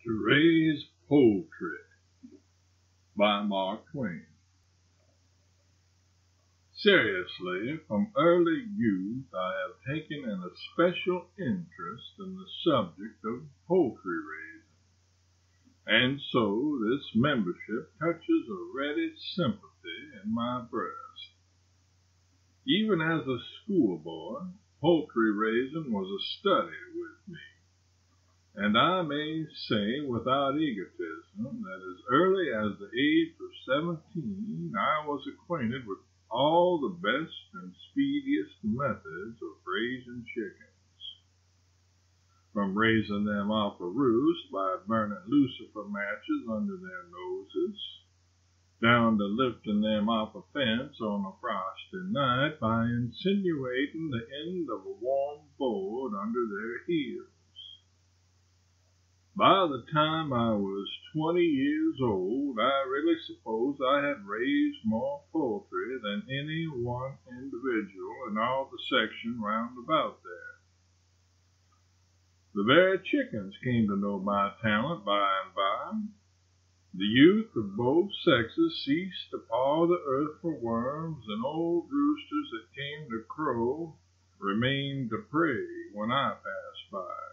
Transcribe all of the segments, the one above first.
To Raise Poultry by Twain. Seriously, from early youth I have taken an especial interest in the subject of poultry raising, and so this membership touches a ready sympathy in my breast. Even as a schoolboy, poultry raising was a study with me. And I may say without egotism that as early as the age of 17, I was acquainted with all the best and speediest methods of raising chickens. From raising them off a roost by burning lucifer matches under their noses, down to lifting them off a fence on a frosty night by insinuating the end of a warm board under their heels. By the time I was 20 years old, I really suppose I had raised more poultry than any one individual in all the section round about there. The very chickens came to know my talent by and by. The youth of both sexes ceased to paw the earth for worms, and old roosters that came to crow remained to prey when I passed by.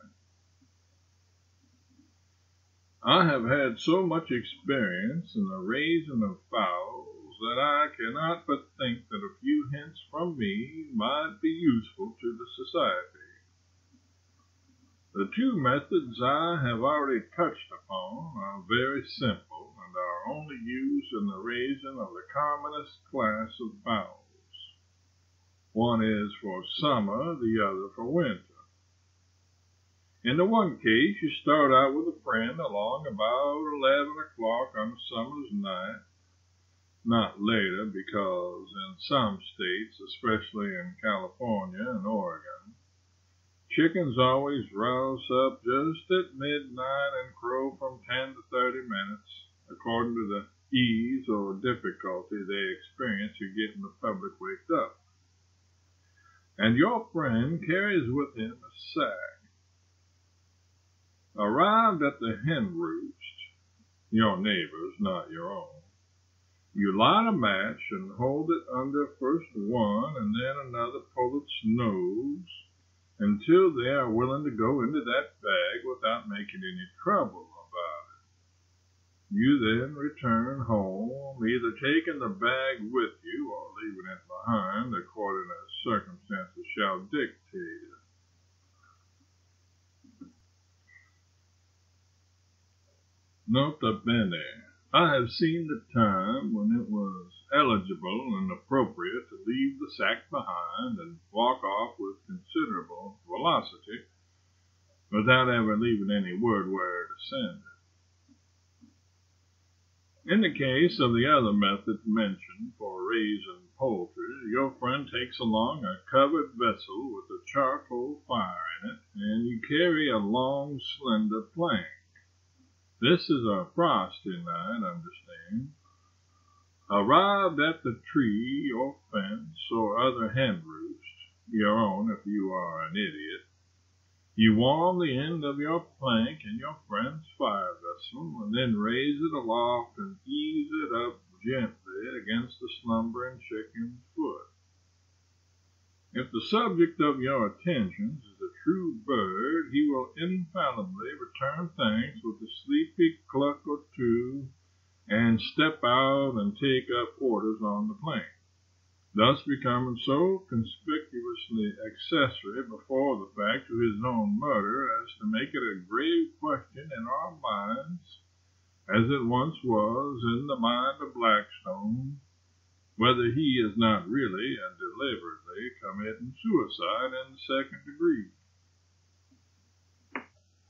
I have had so much experience in the raising of fowls that I cannot but think that a few hints from me might be useful to the society. The two methods I have already touched upon are very simple and are only used in the raising of the commonest class of fowls. One is for summer, the other for winter. In the one case, you start out with a friend along about 11 o'clock on a summer's night, not later because in some states, especially in California and Oregon, chickens always rouse up just at midnight and crow from 10 to 30 minutes, according to the ease or difficulty they experience in getting the public waked up. And your friend carries with him a sack. Arrived at the hen roost, your neighbor's, not your own, you light a match and hold it under first one and then another pullet's nose until they are willing to go into that bag without making any trouble about it. You then return home, either taking the bag with you or leaving it behind, according as circumstances shall dictate it. Nota bene, I have seen the time when it was eligible and appropriate to leave the sack behind and walk off with considerable velocity without ever leaving any word where to send it. In the case of the other method mentioned for raising poultry, your friend takes along a covered vessel with a charcoal fire in it, and you carry a long, slender plank. This is a frosty night, understand. Arrived at the tree or fence or other hen roost, your own if you are an idiot, you warm the end of your plank in your friend's fire vessel and then raise it aloft and ease it up gently against the slumbering chicken's foot. If the subject of your attentions is a true bird, he will infallibly return thanks with a sleepy cluck or two and step out and take up quarters on the plank, thus becoming so conspicuously accessory before the fact to his own murder as to make it a grave question in our minds, as it once was in the mind of Blackstone, whether he is not really and deliberately committing suicide in the second degree.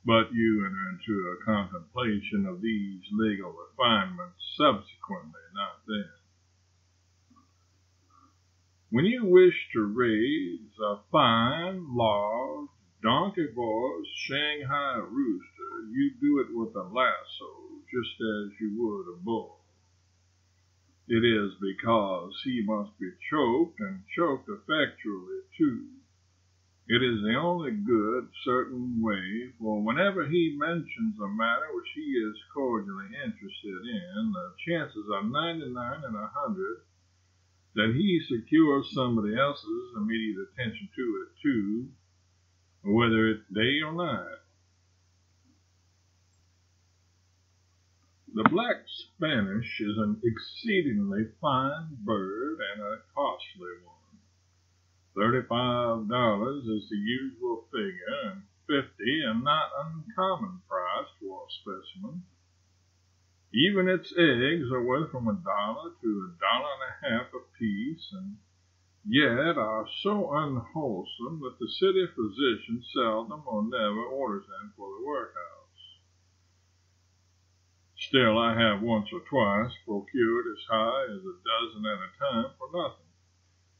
But you enter into a contemplation of these legal refinements subsequently, not then. When you wish to raise a fine, large, donkey-voiced Shanghai rooster, you do it with a lasso, just as you would a bull. It is because he must be choked, and choked effectually, too. It is the only good, certain way, for whenever he mentions a matter which he is cordially interested in, the chances are 99 in 100 that he secures somebody else's immediate attention to it too, whether it's day or night. The black Spanish is an exceedingly fine bird and a costly one. $35 is the usual figure, and $50 a not uncommon price for a specimen. Even its eggs are worth from $1 to $1.50 apiece, and yet are so unwholesome that the city physician seldom or never orders them for the workhouse. Still, I have once or twice procured as high as a dozen at a time for nothing,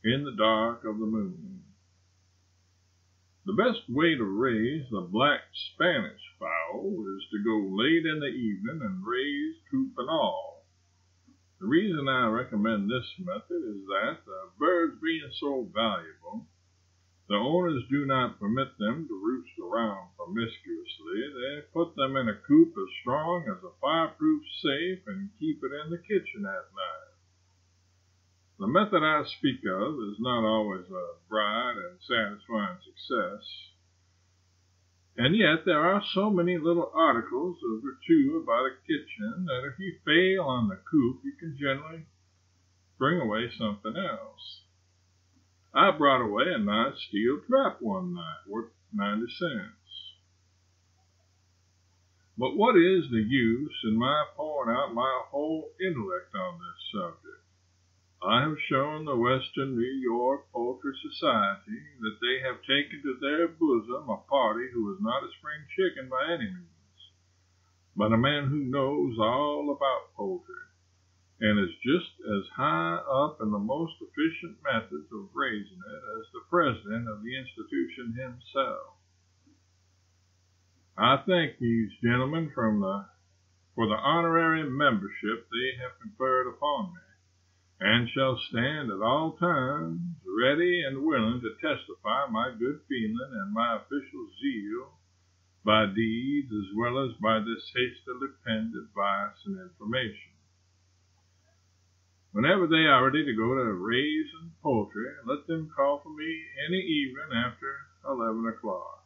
in the dark of the moon. The best way to raise the black Spanish fowl is to go late in the evening and raise coop and all. The reason I recommend this method is that, the birds being so valuable, the owners do not permit them to roost around promiscuously. They put them in a coop as strong as a fireproof safe and keep it in the kitchen at night. The method I speak of is not always a bright and satisfying success, and yet there are so many little articles or two about a kitchen that if you fail on the coop, you can generally bring away something else. I brought away a nice steel trap one night, worth 90 cents. But what is the use in my pouring out my whole intellect on this subject? I have shown the Western New York Poultry Society that they have taken to their bosom a party who is not a spring chicken by any means, but a man who knows all about poultry, and is just as high up in the most efficient methods of raising it as the president of the institution himself. I thank these gentlemen for the honorary membership they have conferred upon me, and shall stand at all times ready and willing to testify my good feeling and my official zeal by deeds as well as by this hastily penned advice and information. Whenever they are ready to go to raising poultry, let them call for me any evening after 11 o'clock.